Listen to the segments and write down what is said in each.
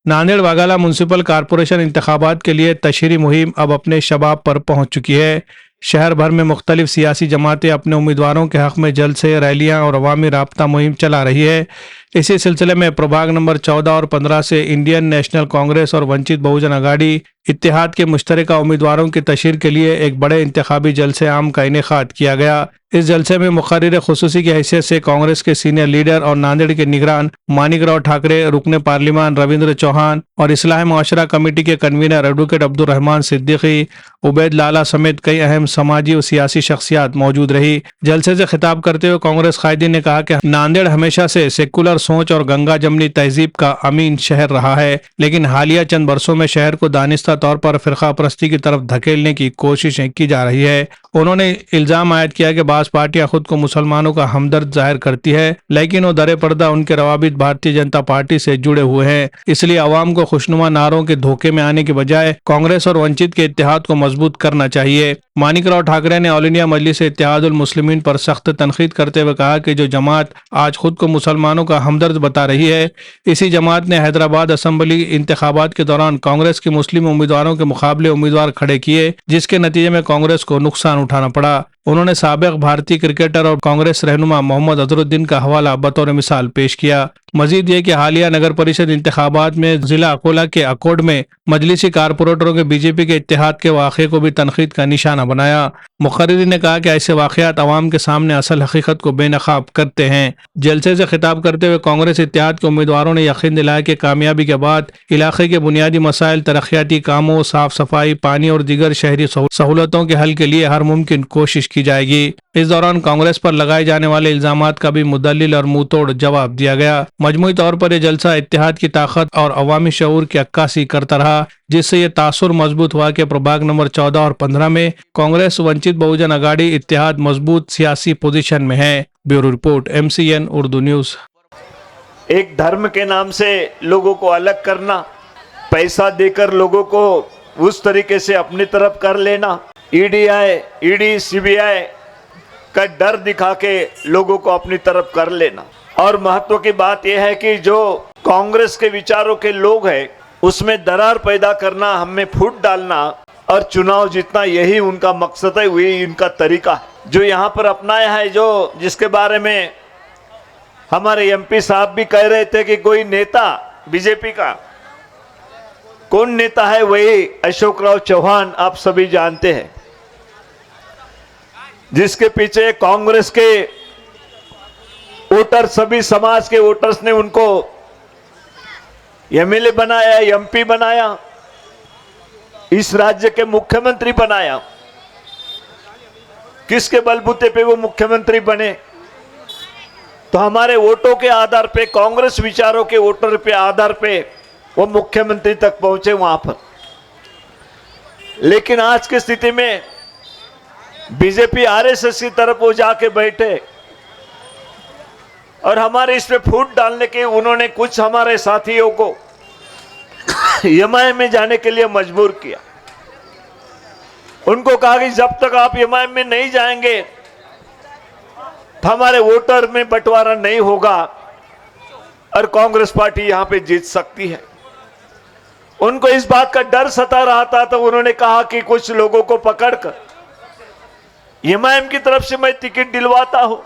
नांदेड़ वाघाला municipal corporation इंतखाबात के लिए तशहीरी मुहिम अब अपने शबाब पर पहुंच चुकी है। शहर भर में मुख्तलिफ सियासी जमातें अपने उम्मीदवारों के हक में जल्द से रैलियां और अवामी राब्ता मुहिम चला रही है। इसी सिलसिले में प्रभाग नंबर 14 और 15 से इंडियन नेशनल कांग्रेस और वंचित बहुजन अघाड़ी इत्तेहाद के मुश्तरका उम्मीदवारों की तशहीर के लिए एक बड़े इंतखाबी जलसे आम का इनेकाद किया गया। इस जलसे में मुखर्रिर खुसूसी की हैसियत से कांग्रेस के सीनियर लीडर और नांदेड़ के निगरान मानिकराव ठाकरे, रुकने पार्लिमान रविंद्र चौहान और इस्लाह मुआशरा कमेटी के कन्वीनर एडवोकेट अब्दुल रहमान सिद्दीकी, उबैद लाला समेत कई अहम समाजी और सियासी शख्सियात मौजूद रही। जलसे से खिताब करते हुए कांग्रेस कायदीन ने कहा कि नांदेड़ हमेशा से सेकुलर सोच और गंगा जमनी तहजीब का अमीन शहर रहा है, लेकिन हालिया चंद बरसों में शहर को दानिस्ता तौर पर फिरका परस्ती की तरफ धकेलने की कोशिशें की जा रही है। उन्होंने इल्जाम आयद किया कि बास पार्टियां खुद को मुसलमानों का हमदर्द जाहिर करती है, लेकिन वो दरे पर्दा उनके रवाबित भारतीय जनता पार्टी से जुड़े हुए हैं। इसलिए अवाम को खुशनुमा नारों के धोखे में आने के बजाय कांग्रेस और वंचित के इत्तेहाद को मजबूत करना चाहिए। मानिकराव ठाकरे ने ऑल इंडिया मजलिस इत्तेहादुल मुस्लिमीन पर सख्त तनकीद करते हुए कहा कि जो जमात आज खुद को मुसलमानों का हमदर्द बता रही है, इसी जमात ने हैदराबाद असेंबली इंतखाबात के दौरान कांग्रेस के मुस्लिम उम्मीदवारों के मुकाबले उम्मीदवार खड़े किए, जिसके नतीजे में कांग्रेस को नुकसान उठाना पड़ा। उन्होंने साबिक भारतीय क्रिकेटर और कांग्रेस रहनुमा मोहम्मद अजहरुद्दीन का हवाला बतौर मिसाल पेश किया। मजीद ये कि हालिया नगर परिषद इंतखाबात में जिला अकोला के अकोड में मजलिसी कारपोरेटरों के बीजेपी के इत्तेहाद के वाक़े को भी तनकीद का निशाना बनाया। मुखर्रिरीन ने कहा कि ऐसे वाक़यात अवाम के सामने असल हकीकत को बेनकाब करते हैं। जलसे से खिताब करते हुए कांग्रेस इत्तेहाद के उम्मीदवारों ने यकीन दिलाया कि कामयाबी के बाद इलाके के बुनियादी मसाइल, तरक्याती कामों, साफ सफाई, पानी और दीगर शहरी सहूलतों के हल के लिए हर मुमकिन कोशिश की जाएगी। इस दौरान कांग्रेस पर लगाए जाने वाले इल्जामात का भी मुदल्लिल और मुंहतोड़ जवाब दिया गया। मजमूई तौर पर यह जलसा इत्तेहाद की ताकत और अवामी शऊर की अक्कासी करता रहा, जिससे ये तासुर मजबूत हुआ कि प्रभाग नंबर 14 और 15 में कांग्रेस वंचित बहुजन अघाड़ी इत्तेहाद मजबूत सियासी पोजीशन में है। Bureau report, MCN Urdu news. एक धर्म के नाम से लोगों को अलग करना, पैसा देकर लोगों को उस तरीके से अपनी तरफ कर लेना, ईडी CBI का डर दिखा के लोगों को अपनी तरफ कर लेना। और महत्व की बात यह है कि जो कांग्रेस के विचारों के लोग हैं उसमें दरार पैदा करना, हमें फूट डालना और चुनाव जीतना, यही उनका मकसद है, वही इनका तरीका है जो यहाँ पर अपनाया है। जो जिसके बारे में हमारे MP साहब भी कह रहे थे कि कोई नेता बीजेपी का कौन नेता है, वही अशोक राव चौहान आप सभी जानते हैं, जिसके पीछे कांग्रेस के वोटर, सभी समाज के वोटर्स ने उनको MLA बनाया, MP बनाया, इस राज्य के मुख्यमंत्री बनाया। किसके बलबूते पे वो मुख्यमंत्री बने? तो हमारे वोटों के आधार पे, कांग्रेस विचारों के वोटर पे आधार पे वो मुख्यमंत्री तक पहुंचे वहां पर। लेकिन आज की स्थिति में बीजेपी RSS की तरफ वो जाके बैठे और हमारे इस पे फूट डालने के उन्होंने कुछ हमारे साथियों को MIM में जाने के लिए मजबूर किया। उनको कहा कि जब तक आप MIM में नहीं जाएंगे तो हमारे वोटर में बंटवारा नहीं होगा और कांग्रेस पार्टी यहां पे जीत सकती है। उनको इस बात का डर सता रहा था, तो उन्होंने कहा कि कुछ लोगों को पकड़कर MIM की तरफ से मैं टिकट दिलवाता हूं,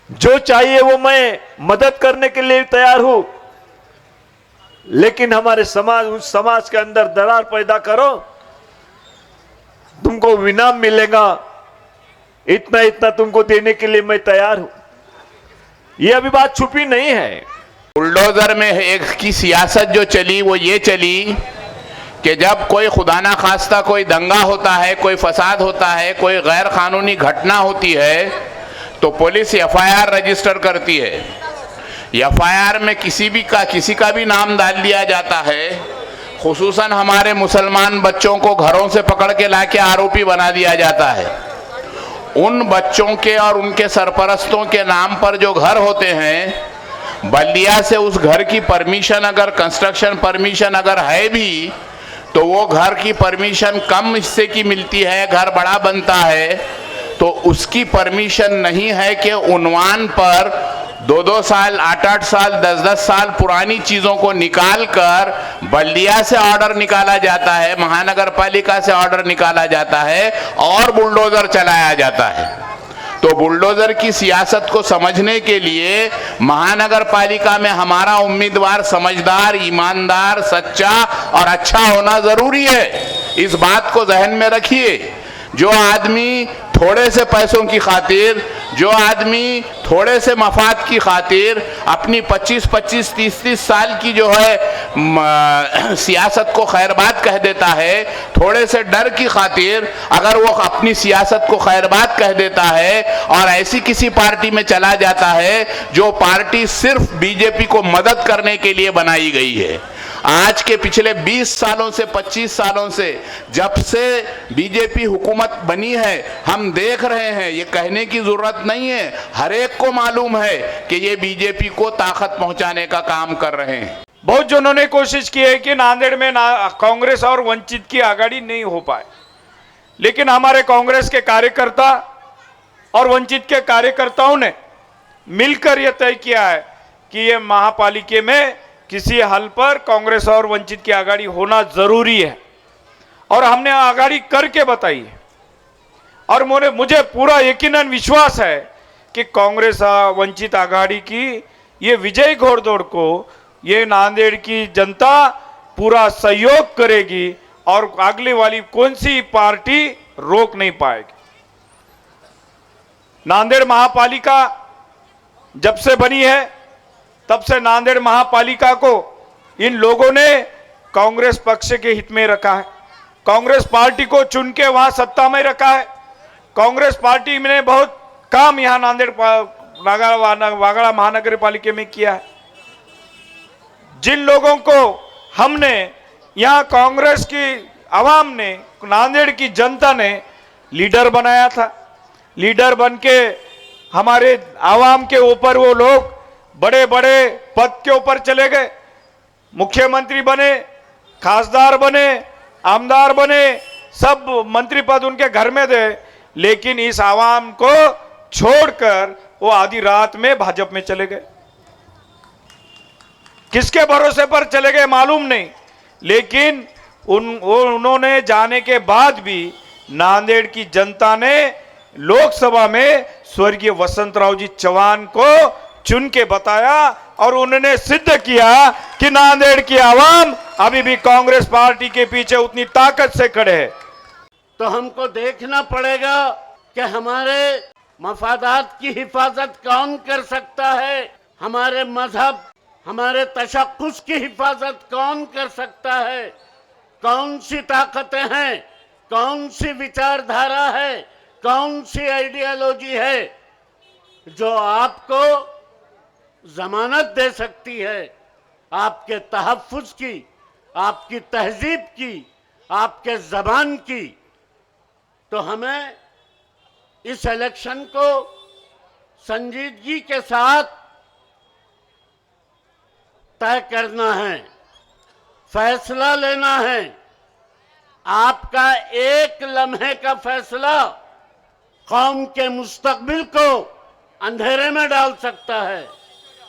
जो चाहिए वो मैं मदद करने के लिए तैयार हूं, लेकिन हमारे समाज, उस समाज के अंदर दरार पैदा करो, तुमको इनाम मिलेगा, इतना इतना तुमको देने के लिए मैं तैयार हूं। ये अभी बात छुपी नहीं है। बुलडोजर में एक की सियासत जो चली वो ये चली कि जब कोई खुदा ना खास्ता कोई दंगा होता है, कोई फसाद होता है, कोई गैर कानूनी घटना होती है, तो पुलिस FIR रजिस्टर करती है। FIR में किसी का भी नाम डाल दिया जाता है। खुसूसन हमारे मुसलमान बच्चों को घरों से पकड़ के लाके आरोपी बना दिया जाता है। उन बच्चों के और उनके सरपरस्तों के नाम पर जो घर होते हैं, बल्दिया से उस घर की परमिशन, अगर कंस्ट्रक्शन परमिशन अगर है भी, तो वो घर की परमिशन कम हिस्से की मिलती है, घर बड़ा बनता है तो उसकी परमिशन नहीं है कि उन्वान पर 2-2 साल, 8-8 साल, 10-10 साल पुरानी चीजों को निकाल कर बल्दिया से ऑर्डर निकाला जाता है, महानगर पालिका से ऑर्डर निकाला जाता है और बुलडोजर चलाया जाता है। तो बुलडोजर की सियासत को समझने के लिए महानगर पालिका में हमारा उम्मीदवार समझदार, ईमानदार, सच्चा और अच्छा होना जरूरी है। इस बात को जहन में रखिए। जो आदमी थोड़े से पैसों की खातिर, जो आदमी थोड़े से मफाद की खातिर अपनी 25-25, 30-30 साल की जो है सियासत को खैरबाद कह देता है, थोड़े से डर की खातिर अगर वो अपनी सियासत को खैरबाद कह देता है और ऐसी किसी पार्टी में चला जाता है जो पार्टी सिर्फ बीजेपी को मदद करने के लिए बनाई गई है। आज के पिछले 20 सालों से, 25 सालों से, जब से बीजेपी हुकूमत बनी है, हम देख रहे हैं, ये कहने की जरूरत नहीं है, हर एक को मालूम है कि ये बीजेपी को ताकत पहुंचाने का काम कर रहे हैं। बहुत जनों ने कोशिश की है कि नांदेड़ में कांग्रेस और वंचित की आगाड़ी नहीं हो पाए, लेकिन हमारे कांग्रेस के कार्यकर्ता और वंचित के कार्यकर्ताओं ने मिलकर यह तय किया है कि ये महापालिका में किसी हल पर कांग्रेस और वंचित की आगाड़ी होना जरूरी है, और हमने आगाड़ी करके बताई है। और मुझे पूरा यकीनन विश्वास है कि कांग्रेस वंचित आगाड़ी की ये विजयी घोड़दौड़ को ये नांदेड़ की जनता पूरा सहयोग करेगी और अगली वाली कौन सी पार्टी रोक नहीं पाएगी। नांदेड़ महापालिका जब से बनी है तब से नांदेड़ महापालिका को इन लोगों ने कांग्रेस पक्ष के हित में रखा है, कांग्रेस पार्टी को चुन के वहां सत्ता में रखा है। कांग्रेस पार्टी ने बहुत काम यहां नांदेड़ वागड़ा महानगर पालिका में किया है। जिन लोगों को हमने यहां कांग्रेस की आवाम ने, नांदेड़ की जनता ने लीडर बनाया था, लीडर बन के हमारे आवाम के ऊपर वो लोग बड़े बड़े पद के ऊपर चले गए, मुख्यमंत्री बने, खासदार बने, आमदार बने, सब मंत्री पद उनके घर में थे, लेकिन इस आवाम को छोड़कर वो आधी रात में भाजपा में चले गए। किसके भरोसे पर चले गए मालूम नहीं, लेकिन उन्होंने जाने के बाद भी नांदेड़ की जनता ने लोकसभा में स्वर्गीय वसंतराव जी चौहान को चुन के बताया और उन्होंने सिद्ध किया कि नांदेड़ की आवाम अभी भी कांग्रेस पार्टी के पीछे उतनी ताकत से खड़े है। तो हमको देखना पड़ेगा कि हमारे मफादात की हिफाजत कौन कर सकता है, हमारे मजहब, हमारे तशक्कुस की हिफाजत कौन कर सकता है, कौन सी ताकतें हैं, कौन सी विचारधारा है, कौन सी आइडियोलॉजी है जो आपको जमानत दे सकती है आपके तहफ्फुज की, आपकी तहजीब की, आपके जबान की। तो हमें इस इलेक्शन को संजीदगी के साथ तय करना है, फैसला लेना है। आपका एक लम्हे का फैसला कौम के मुस्तकबिल को अंधेरे में डाल सकता है,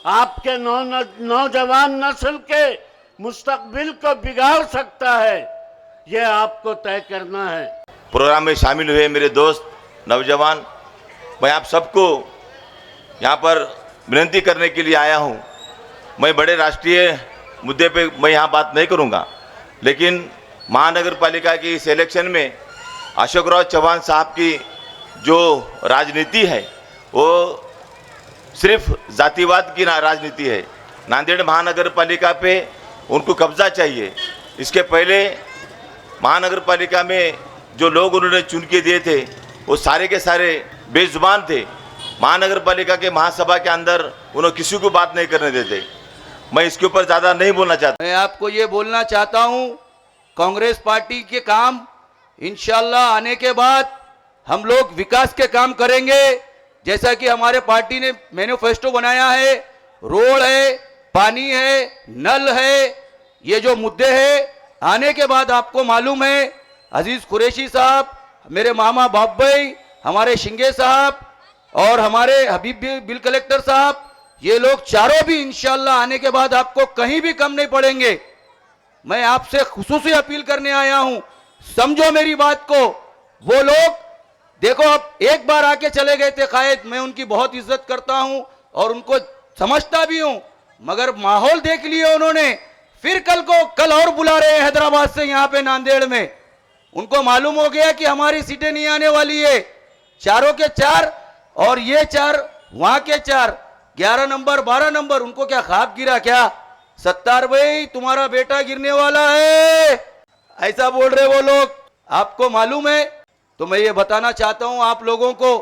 आपके नौजवान नस्ल के मुस्तकबिल को बिगाड़ सकता है। यह आपको तय करना है। प्रोग्राम में शामिल हुए मेरे दोस्त नौजवान, मैं आप सबको यहाँ पर विनती करने के लिए आया हूँ। मैं बड़े राष्ट्रीय मुद्दे पे मैं यहाँ बात नहीं करूँगा, लेकिन महानगर पालिका की इस इलेक्शन में अशोकराव चौहान साहब की जो राजनीति है वो सिर्फ जातिवाद की राजनीति है। नांदेड़ महानगर पालिका पे उनको कब्जा चाहिए। इसके पहले महानगर पालिका में जो लोग उन्होंने चुन के दिए थे वो सारे के सारे बेजुबान थे। महानगर पालिका के महासभा के अंदर उन्होंने किसी को बात नहीं करने देते। मैं इसके ऊपर ज़्यादा नहीं बोलना चाहता। मैं आपको ये बोलना चाहता हूँ, कांग्रेस पार्टी के काम इंशाल्लाह आने के बाद हम लोग विकास के काम करेंगे। जैसा कि हमारे पार्टी ने मैनिफेस्टो बनाया है, रोड है, पानी है, नल है, ये जो मुद्दे हैं आने के बाद आपको मालूम है अजीज कुरैशी साहब, मेरे मामा बाप भाई, हमारे शिंगे साहब और हमारे हबीब बिल कलेक्टर साहब, ये लोग चारों भी इंशाल्लाह आने के बाद आपको कहीं भी कम नहीं पड़ेंगे। मैं आपसे खुसूसी अपील करने आया हूं, समझो मेरी बात को। वो लोग देखो, अब एक बार आके चले गए थे कायद, मैं उनकी बहुत इज्जत करता हूं और उनको समझता भी हूं, मगर माहौल देख लिए उन्होंने, फिर कल और बुला रहे हैं हैदराबाद से यहाँ पे नांदेड़ में। उनको मालूम हो गया कि हमारी सीटें नहीं आने वाली है, चारों के चार और ये चार वहां के चार, 11 नंबर 12 नंबर। उनको क्या ख्वाब गिरा क्या, सत्तार भाई तुम्हारा बेटा गिरने वाला है, ऐसा बोल रहे वो लोग, आपको मालूम है? तो मैं ये बताना चाहता हूं आप लोगों को,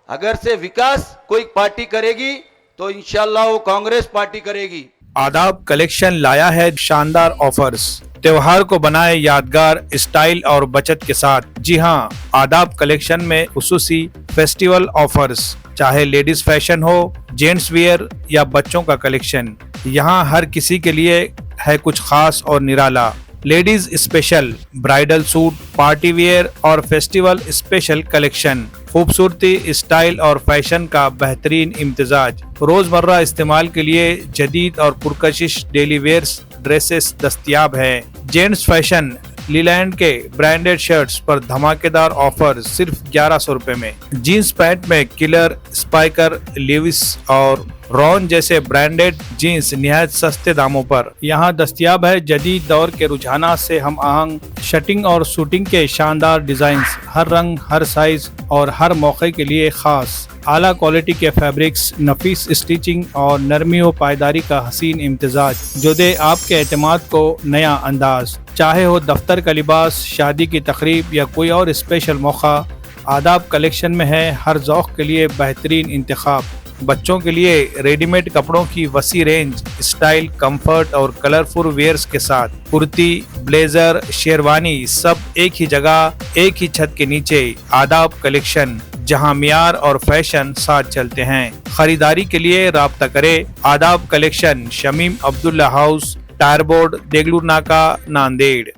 अगर से विकास कोई पार्टी करेगी तो इंशाल्लाह वो कांग्रेस पार्टी करेगी। आदाब कलेक्शन लाया है शानदार ऑफर्स। त्योहार को बनाए यादगार स्टाइल और बचत के साथ। जी हां, आदाब कलेक्शन में खुसूसी फेस्टिवल ऑफर्स, चाहे लेडीज फैशन हो, जेंट्स वियर या बच्चों का कलेक्शन, यहां हर किसी के लिए है कुछ खास और निराला। Ladies special bridal suit, party wear और फेस्टिवल स्पेशल कलेक्शन, खूबसूरती, स्टाइल और फैशन का बेहतरीन इम्तिजाज। रोजमर्रा इस्तेमाल के लिए जदीद और पुरकशिश डेली वेयर्स ड्रेसेस दस्तयाब है। जेंट्स फैशन लीलैंड के ब्रांडेड शर्ट्स पर धमाकेदार ऑफर सिर्फ 1100 रुपए में। जीन्स पैंट में किलर, स्पाइकर, लिविस और रॉन जैसे ब्रांडेड जीन्स निहायत सस्ते दामों पर यहाँ दस्तयाब है। जदीद दौर के रुझानात से हम आहंग शटिंग और शूटिंग के शानदार डिजाइन्स, हर रंग, हर साइज और हर मौके के लिए खास। आला क्वालिटी के फैब्रिक्स, नफीस स्टिचिंग और नरमी व पायदारी का हसीन इम्तिजाज जो दे आपके एतमाद को नया अंदाज। चाहे हो दफ्तर का लिबास, शादी की तकरीब या कोई और स्पेशल मौका, आदाब कलेक्शन में है हर ज़ौक़ के लिए बेहतरीन इंतखाब। बच्चों के लिए रेडीमेड कपड़ों की वसी रेंज, स्टाइल, कंफर्ट और कलरफुल वेयर्स के साथ कुर्ती, ब्लेजर, शेरवानी सब एक ही जगह, एक ही छत के नीचे। आदाब कलेक्शन, जहां मियार और फैशन साथ चलते हैं। खरीदारी के लिए राब्ता करें। Aadab collection, Shamim Abdullah house, tyre board, Deglur नाका, नांदेड़।